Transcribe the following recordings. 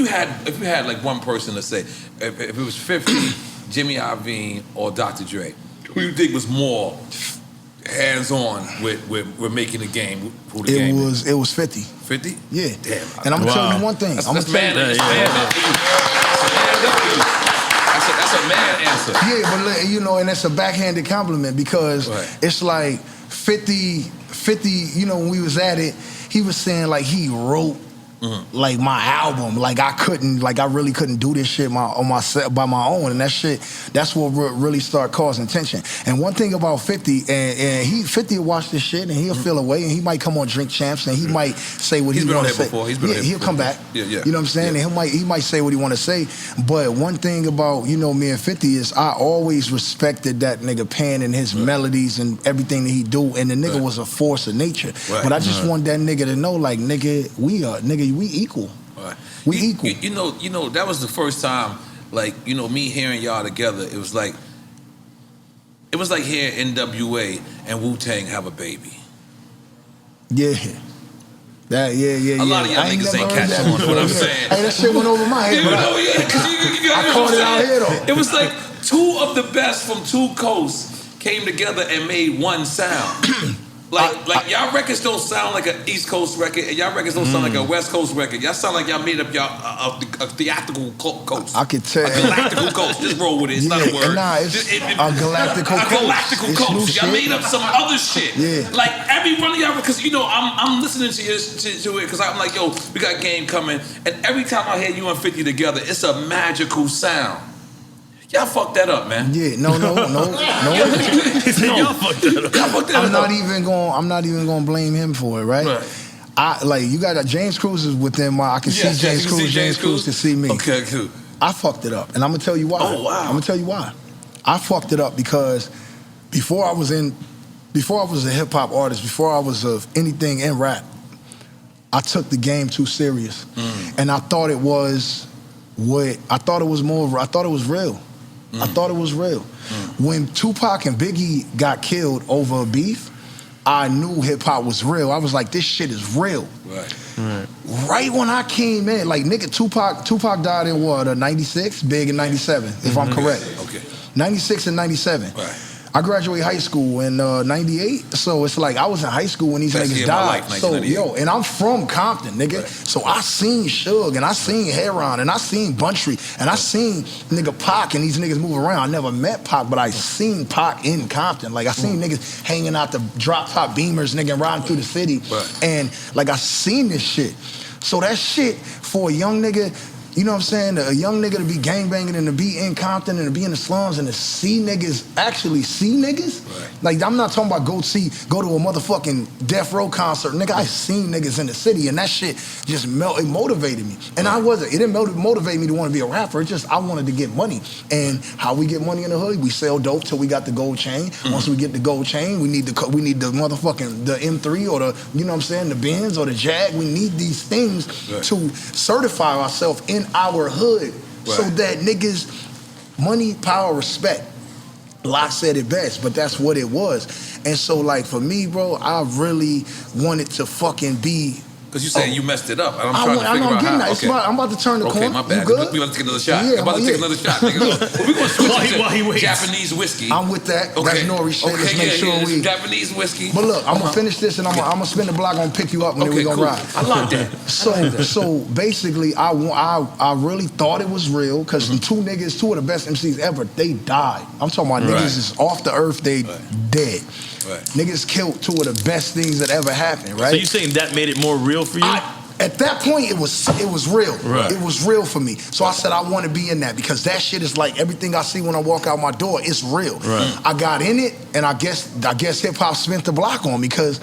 if you had like one person to say, if it was 50, Jimmy Iovine or Dr. Dre, who you think was more hands-on with making the game? Who the game is? It was 50. 50? Yeah. Damn. And I'm gonna tell you one thing. That's a man answer. Yeah, but you know, and it's a backhanded compliment because it's like 50, you know, when we was at it, he was saying like he wrote like my album, like I really couldn't do this shit by my own, and that's what really started causing tension. And one thing about 50, and 50 will watch this shit and he'll feel away, and he might come on Drink Champs and he might say what he want to say. He'll come back. Yeah. You know what I'm saying? And he might say what he want to say. But one thing about, you know, me and 50 is I always respected that nigga Pan and his melodies and everything that he do, and the nigga was a force of nature. But I just want that nigga to know, like, nigga, we equal. We equal. You know, that was the first time, like, you know, me hearing y'all together, it was like hearing NWA and Wu-Tang have a baby. Yeah. A lot of y'all niggas ain't catching on to what I'm saying. Hey, that shit went over my head. I caught it out here though. It was like two of the best from two coasts came together and made one sound. Like y'all records don't sound like an East Coast record, and y'all records don't sound like a West Coast record. Y'all sound like y'all made up y'all a theatrical coast. I could tell. A galactical coast. Just roll with it. It's not a word. Nah, it's a galactical coast. A galactical coast. Y'all made up some other shit. Yeah. Like every one of y'all, because you know I'm listening to it because I'm like, yo, we got game coming, and every time I hear you and 50 together, it's a magical sound. Y'all fucked that up, man. Yeah, no. Y'all fucked that up. I'm not even gonna blame him for it, right? You got James Cruz is within my. I can see James Cruz. James Cruz can see me. Okay, cool. I fucked it up, and I'm gonna tell you why. Oh wow. I'm gonna tell you why. I fucked it up because before I was a hip hop artist, before I was of anything in rap, I took the game too serious, and I thought it was real. I thought it was real. When Tupac and Biggie got killed over beef, I knew hip hop was real. I was like, this shit is real. Right when I came in, like nigga, Tupac died in what, 96? Big in 97, if I'm correct. Okay. 96 and 97. I graduated high school in 98, so it's like I was in high school when these niggas died. So and I'm from Compton, nigga. So I seen Suge, and I seen Heron, and I seen Buntry, and I seen nigga Pac and these niggas move around. I never met Pac, but I seen Pac in Compton. Like I seen niggas hanging out the drop top Beamers, nigga, and riding through the city. And like I seen this shit. So that shit for a young nigga, you know what I'm saying? A young nigga to be gangbanging and to be in Compton and to be in the slums and to see niggas, actually see niggas. Like, I'm not talking about go to a motherfucking Death Row concert. Nigga, I seen niggas in the city, and that shit just it motivated me. And it didn't motivate me to want to be a rapper. It just, I wanted to get money. And how we get money in the hood? We sell dope till we got the gold chain. Once we get the gold chain, we need the motherfucking, the M3 or the, you know what I'm saying, the Benz or the Jag. We need these things to certify ourselves in our hood so that niggas, money, power, respect. Locke said it best, but that's what it was. And so, like, for me, bro, I really wanted to fucking be. Because you saying you messed it up. I'm trying to figure out how. Okay. I'm about to turn the corner. Okay, my bad. We about to take another shot. Yeah, I'm about to take another shot, nigga. We're going to switch to Japanese whiskey. I'm with that. That's N.O.R.E. shit. Let's make sure we... Japanese whiskey. But look, I'm going to finish this, and I'm going to spin the block, I'm going to pick you up, and then we're going to ride. I like that. So basically, I really thought it was real, because two of the best MCs ever, they died. I'm talking about niggas is off the earth, they dead. Niggas killed two of the best things that ever happened, right? So you saying that made it more real for you? At that point, it was real. It was real for me. So I said I want to be in that because that shit is like everything I see when I walk out my door. It's real. I got in it, and I guess hip hop spent the block on me because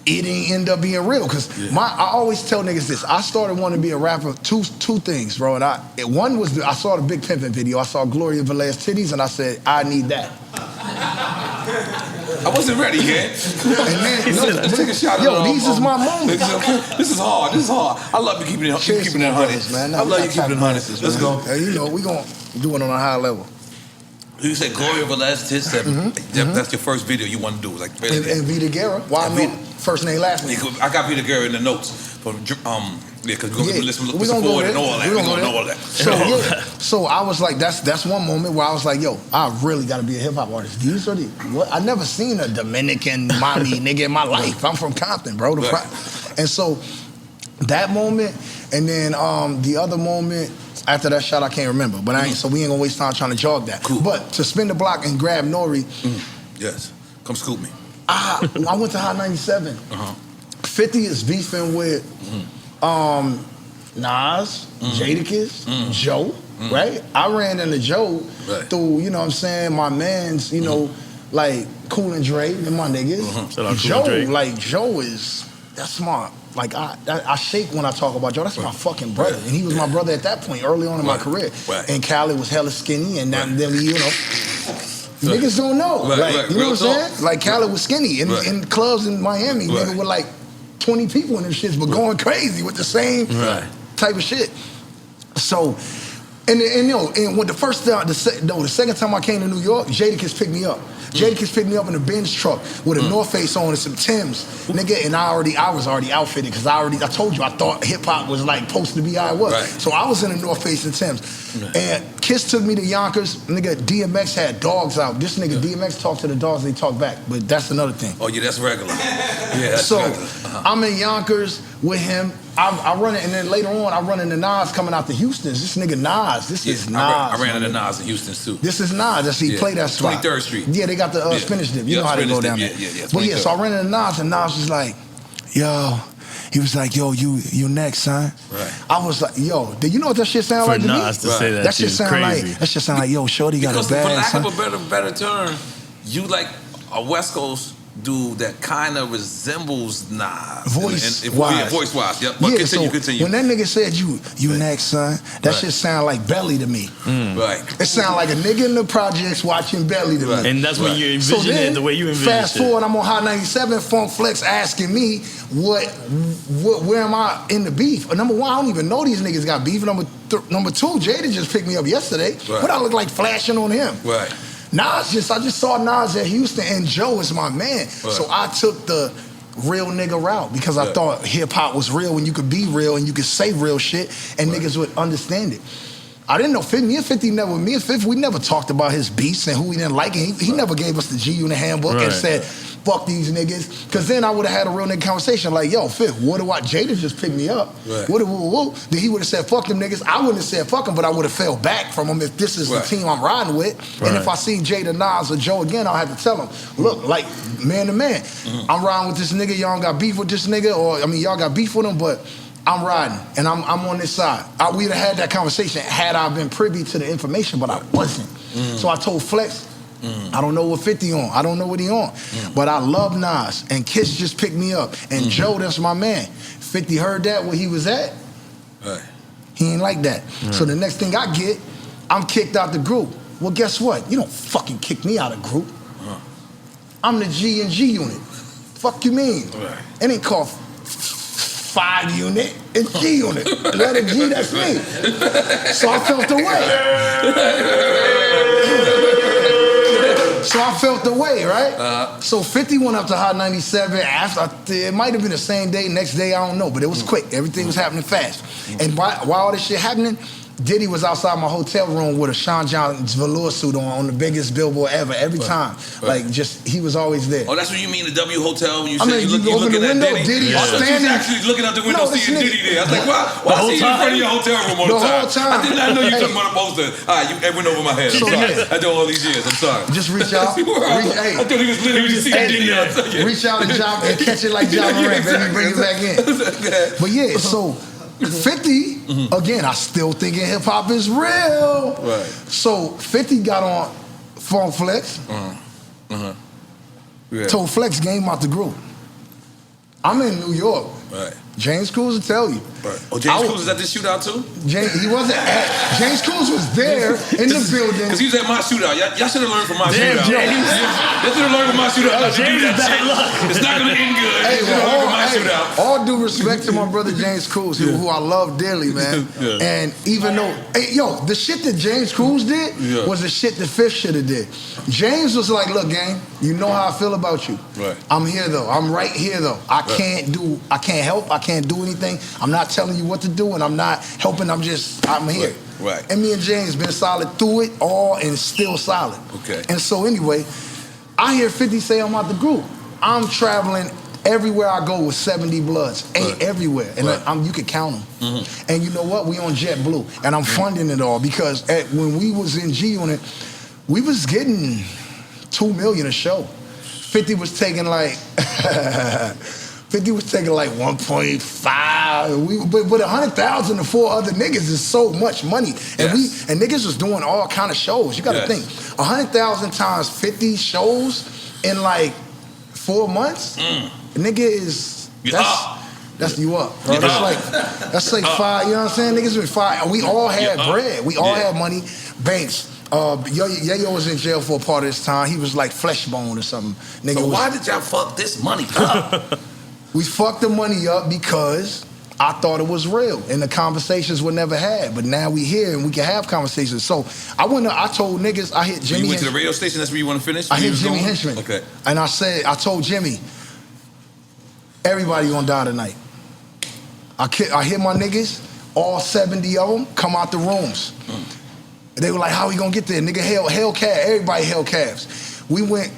it ain't end up being real. Because I always tell niggas this. I started wanting to be a rapper. Two things, bro. And one was I saw the Big Pimpin' video. I saw Gloria Velez titties, and I said I need that. I wasn't ready yet. Let's take a shot. Yo, these is my moments. This is hard. I love you keeping it 100. Man. I love you keeping it 100. Let's go. You know, we gonna do it on a high level. You said Gloria Velez tits. That's your first video you want to do. Like and Vita Guerra. Why not? First name, last name. I got Vita Guerra in the notes. because we're gonna listen forward and all that. We're gonna know all that. So I was like, that's one moment where I was like, yo, I really got to be a hip hop artist. These are I never seen a Dominican Mali nigga in my life. I'm from Compton, bro. And so that moment, and then the other moment after that shot, I can't remember. But so we ain't gonna waste time trying to jog that. Cool. But to spin the block and grab N.O.R.E. Yes, come scoop me. I went to Hot 97. 50 is beefing with Nas, Jadakiss, Joe, right? I ran into Joe through, you know what I'm saying, my mans, you know, like Cool and Dre and my niggas. Joe is, that's smart. Like, I shake when I talk about Joe. That's my fucking brother. And he was my brother at that point, early on in my career. And Khaled was hella skinny, and then we, you know, niggas don't know. You know what I'm saying? Like, Khaled was skinny in clubs in Miami, nigga, with like 20 people in them shits, but going crazy with the same type of shit. So, and when the second time I came to New York, Jadakiss picked me up. Jadakiss picked me up in a Benz truck with a North Face on and some Timbs, nigga, and I was already outfitted because I told you I thought hip hop was like supposed to be how it was. So I was in a North Face and Timbs. And Kiss took me to Yonkers. Nigga, DMX had dogs out. This nigga DMX talked to the dogs, they talk back. But that's another thing. Oh yeah, that's regular. Yeah, that's regular. I'm in Yonkers with him. I run it, and then later on, I run into Nas coming out to Houston. This nigga Nas. This is Nas. I ran into Nas in Houston too. This is Nas. He played that spot. 23rd Street. Yeah, they got the spinach dip. You know how they go down there. But yeah, so I ran into Nas, and Nas was like, yo. He was like, yo, you next, son. I was like, yo, do you know what that shit sound like to me? For Nas to say that shit sound crazy. That shit sound like, yo, shorty got a bag, for lack of a better term, you like a West Coast dude that kind of resembles Nas. Voice-wise, yep. But continue. When that nigga said, you next, son, that shit sound like Belly to me. It sound like a nigga in the projects watching Belly to me. And that's when you envision it the way you envision it. Fast forward, I'm on Hot 97, Funk Flex asking me, where am I in the beef? Number one, I don't even know these niggas got beef. Number two, Jada just picked me up yesterday. But I look like flashing on him. I just saw Nas at Houston, and Joe is my man. So I took the real nigga route because I thought hip hop was real when you could be real and you could say real shit and niggas would understand it. I didn't know me and 50 we never talked about his beats and who we didn't like, and he never gave us the G-Unit handbook and said, fuck these niggas. Because then I would have had a real nigga conversation like, yo, Fifth, Jada just picked me up. Then he would have said, fuck them niggas. I wouldn't have said fuck them, but I would have fell back from him if this is the team I'm riding with. And if I see Jada, Nas, or Joe again, I'll have to tell him, look, like, man to man, I'm riding with this nigga, y'all got beef with this nigga, or, I mean, y'all got beef with him, but I'm riding, and I'm on this side. We'd have had that conversation had I been privy to the information, but I wasn't. So I told Flex, I don't know what 50 on. I don't know what he on. But I love Nas, and Kiss just picked me up. And Joe, that's my man. 50 heard that where he was at. He ain't like that. So the next thing I get, I'm kicked out the group. Well, guess what? You don't fucking kick me out of group. I'm the G and G unit. Fuck you mean? It ain't called 5 unit, it's G unit. Letter G, that's me. So I felt the way. right? So 50 went up to Hot 97. It might have been the same day, next day, I don't know, but it was quick. Everything was happening fast. And while all this shit happening, Diddy was outside my hotel room with a Sean John's velour suit on the biggest billboard ever, every time. Like, just, he was always there. Oh, that's what you mean, the W Hotel, when you said you looking at Diddy? Diddy I thought you was actually looking out the window seeing Diddy there. I was like, why I see you in front of your hotel room all the time? I did not know you were talking about a poster. It went over my head. I'm sorry. I did all these years. I'm sorry. Just reach out. I thought he was literally just seeing Diddy. Reach out and catch it like John Moran, baby. Bring it back in. But yeah, so 50, again, I still thinking hip hop is real. So 50 got on Funk Flex. Told Flex game out the group. I'm in New York. James Cruz will tell you. Oh, James Cruz was at this shootout too? He wasn't at. James Cruz was there in the building. Because he was at my shootout. Y'all should have learned from my shootout. Y'all should have learned from my shootout not to do that shit. It's not going to end good. All due respect to my brother James Cruz, who I love dearly, man. And even though, the shit that James Cruz did was the shit that Fifth should have did. James was like, look, gang, you know how I feel about you. I'm here though. I'm right here though. I can't can't help. I can't do anything. I'm not telling you what to do, and I'm not helping. I'm here. Right. And me and James been solid through it all and still solid. Okay. And so anyway, I hear 50 say I'm out the group. I'm traveling everywhere I go with 70 Bloods. Everywhere. And you could count them. Mm-hmm. And you know what? We on JetBlue. And I'm funding it all because when we was in G-Unit, we was getting $2 million a show. 50 was taking like 1.5. But 100,000 to 4 other niggas is so much money. And niggas was doing all kind of shows. You gotta think. 100,000 times 50 shows in like 4 months, nigga is that's you up, bro. That's like five, you know what I'm saying? Niggas been five. We all had bread. We all had money. Banks. Yayo was in jail for a part of this time. He was like Fleshbone or something. Nigga, so why did y'all fuck this money up? We fucked the money up because I thought it was real and the conversations were never had. But now we here and we can have conversations. So I told niggas, I hit Jimmy. You went to the radio station, that's where you want to finish? I hit Jimmy Henchman. Okay. And I told Jimmy, everybody gonna die tonight. I hit my niggas, all 70 of them come out the rooms. They were like, how we gonna get there? Nigga, hell calf, everybody hell calves. We went,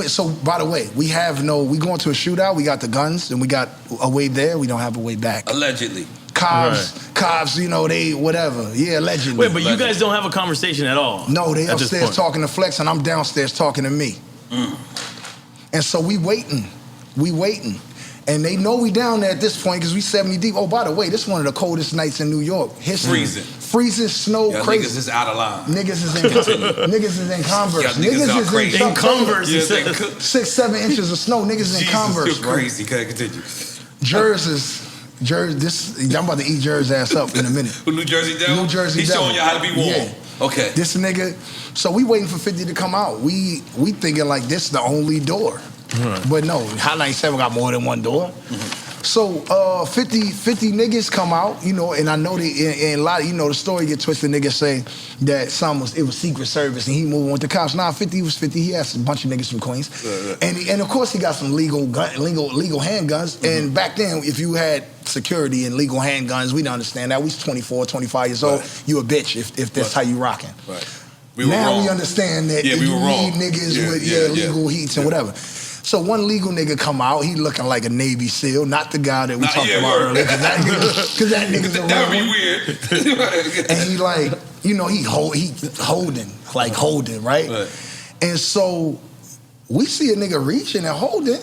so by the way, we going to a shootout, we got the guns, and we got a way there, we don't have a way back. Allegedly. Cops, you know, they, whatever. Yeah, allegedly. Wait, but you guys don't have a conversation at all? No, they upstairs talking to Flex, and I'm downstairs talking to me. And so we waiting. And they know we down there at this point because we 70 deep. Oh, by the way, this is one of the coldest nights in New York. Freezing, snow, crazy. Niggas is out of line. Niggas is in Converse. Niggas is in Converse. 6-7 inches of snow. Niggas in Converse. You're crazy. Can I continue? I'm about to eat Jer's ass up in a minute. Who, New Jersey Devil? New Jersey He's Devil. showing you how to be warm. Yeah. Okay. This nigga. So we waiting for 50 to come out. We thinking like this is the only door. But no, Hot 97 got more than one door. So 50 niggas come out, you know, and I know and a lot of, you know, the story get twisted. Niggas say that it was Secret Service and he moved with the cops. Nah, 50 was 50. He has a bunch of niggas from Queens, and of course he got some legal handguns. And back then, if you had security and legal handguns, we don't understand that. We was 24, 25 years old. You a bitch if that's how you rocking. Right. We understand that you need niggas with legal heats and whatever. So one legal nigga come out, he looking like a Navy SEAL, not the guy that we talked about earlier, because that nigga's a that would be weird. And he like, you know, he holding, right? And so we see a nigga reaching and holding,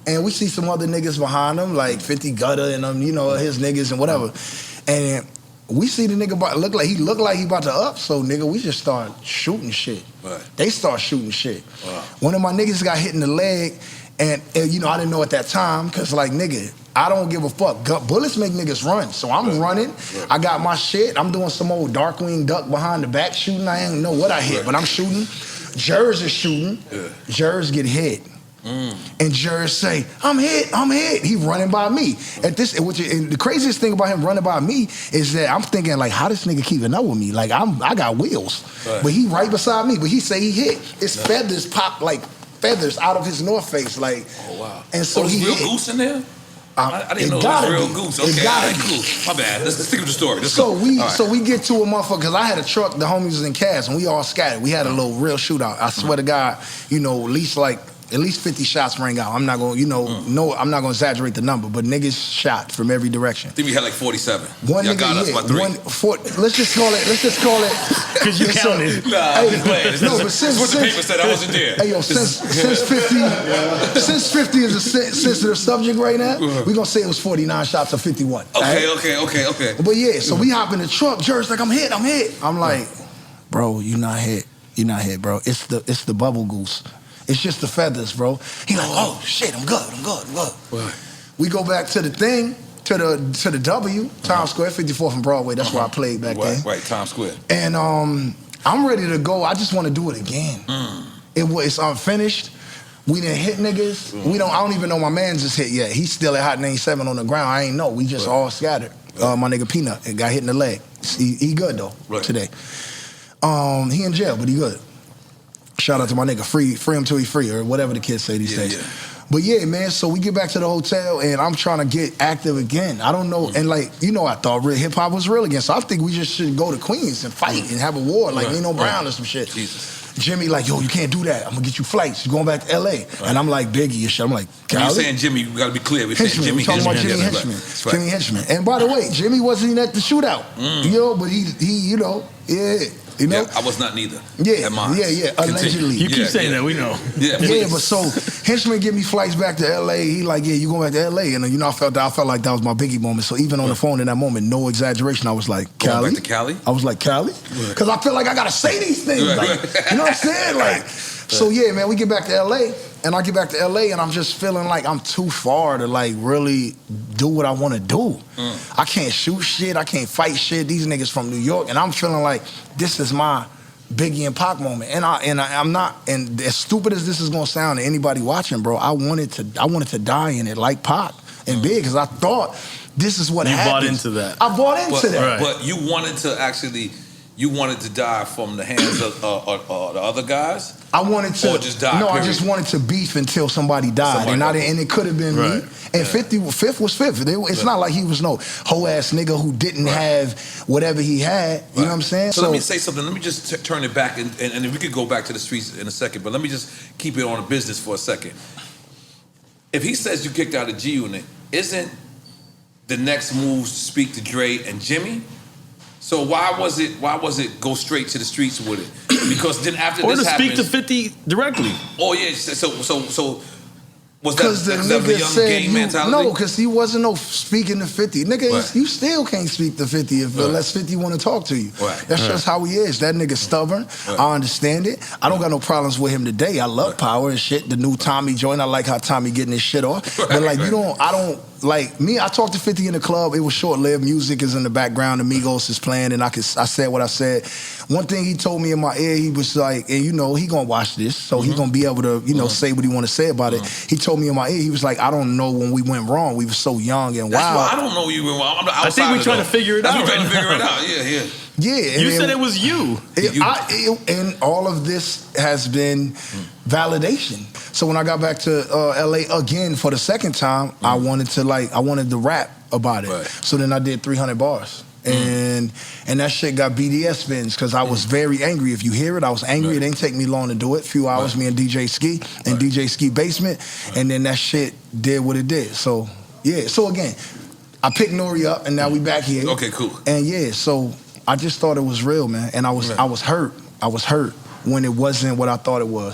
and we see some other niggas behind him, like 50 Gutter and them, you know, his niggas and whatever. And we see the nigga look like he about to up, so nigga, we just start shooting shit. Right. They start shooting shit. Wow. One of my niggas got hit in the leg, and you know, I didn't know at that time, cause like nigga, I don't give a fuck. Bullets make niggas run, so I'm running. Right. I got my shit. I'm doing some old Darkwing Duck behind the back shooting. I ain't know what I hit, but I'm shooting. Jers is shooting. Jers get hit. And Jer say, I'm hit. He running by me. And the craziest thing about him running by me is that I'm thinking like, how this nigga keeping up with me? Like I got wheels, but he right beside me. But he say he hit. His feathers pop like feathers out of his North Face, like. Oh wow. And so he real hit. Goose in there. I didn't know it was real goose. Okay, it gotta be. Cool. My bad. Let's stick with the story. So we get to a motherfucker, because I had a truck, the homies was in Cass, and we all scattered. We had a little real shootout. I swear to God, you know, at least 50 shots rang out. I'm not gonna, I'm not gonna exaggerate the number, but niggas shot from every direction. I think we had like 47. One Y'all nigga got us by 3. Let's just call it. Because you counted. Nah, I'm just playing. But since what the paper said, I wasn't there. Hey yo, since 50 is a sensitive subject right now, we gonna say it was 49 shots or 51. Okay. But yeah, so we hop in the truck. Jerry's like, I'm hit. I'm like, bro, you not hit, bro. It's the bubble goose. It's just the feathers, bro. He like, oh shit, I'm good. Right. We go back to the thing, to the W, Times Square, 54th and Broadway. That's where I played back then. Right, Times Square. And I'm ready to go. I just want to do it again. It's unfinished. We didn't hit niggas. I don't even know my man's just hit yet. He's still at Hot 97 on the ground. I ain't know. We just all scattered. My nigga Peanut got hit in the leg. He good though today. He in jail, but he good. Shout out to my nigga, free him till he free, or whatever the kids say these days. But yeah, man, so we get back to the hotel and I'm trying to get active again. I don't know, and like, you know, I thought real hip hop was real again. So I think we just should go to Queens and fight and have a war like Nino Brown or some shit. Jesus. Jimmy like, yo, you can't do that. I'm gonna get you flights. You're going back to LA. And I'm like, Biggie and shit. I'm like, when you saying Jimmy, you gotta be clear. We're saying Jimmy We're talking about Jimmy Henchman. Henchman. Jimmy Henchman. And by the way, Jimmy wasn't even at the shootout. You know, but he you know, you know? Yeah, I was not neither. Yeah, allegedly. You keep saying that, we know. Yeah, but so Henchman give me flights back to LA. He like, yeah, you going back to LA? And you know, I felt like that was my Biggie moment. So even on the phone in that moment, no exaggeration, I was like, Cali. Going back to Cali? I was like, Cali? Because I feel like I gotta say these things. Like, you know what I'm saying? Like, so yeah, man, we get back to LA. And I get back to LA and I'm just feeling like I'm too far to like really do what I want to do. I can't shoot shit. I can't fight shit. These niggas from New York. And I'm feeling like this is my Biggie and Pac moment. And I'm not, and as stupid as this is gonna sound to anybody watching, bro, I wanted to die in it like Pac and Big, because I thought this is what happened. You bought into that. I bought into that. But you wanted to actually, you wanted to die from the hands of the other guys? I wanted to. Or just die, no, period. I just wanted to beef until somebody died. And it could have been me. And 5th was 5th. It's not like he was no hoe ass nigga who didn't have whatever he had. You know what I'm saying? So let me say something. Let me just turn it back, and we could go back to the streets in a second, but let me just keep it on the business for a second. If he says you kicked out of G Unit, isn't the next move speak to Dre and Jimmy? So why was it go straight to the streets with it? Because then after or this to happens, speak to 50 directly. Oh yeah, so was because that the the nigga young said gang mentality? no, because he wasn't no speaking to 50. Nigga, you still can't speak to 50 unless 50 want to talk to you. That's just how he is. That nigga stubborn. I understand it. I don't got no problems with him today. I love Power and shit. The new Tommy joint. I like how Tommy getting his shit off. But like I don't like me. I talked to 50 in the club. It was short lived. Music is in the background. Amigos is playing, and I said what I said. One thing he told me in my ear, he was like, and you know, he gonna watch this, so he gonna be able to, you know, say what he want to say about it. He told me in my ear, he was like, I don't know when we went wrong. We were so young and wild. That's why I don't know you went wrong. I'm the outsider. I think we're trying to figure it out. We're trying to figure it out. Yeah. Yeah. You said it was you. And all of this has been validation. So when I got back to LA again for the second time, I wanted to rap about it. So then I did 300 bars. And that shit got BDS spins because I was very angry. If you hear it, I was angry. It didn't take me long to do it. Few hours, me and DJ Ski in DJ Ski basement. And then that shit did what it did. So, yeah. So again, I picked N.O.R.E up and now we back here. Okay, cool. And yeah, so I just thought it was real, man. And I was hurt. I was hurt when it wasn't what I thought it was.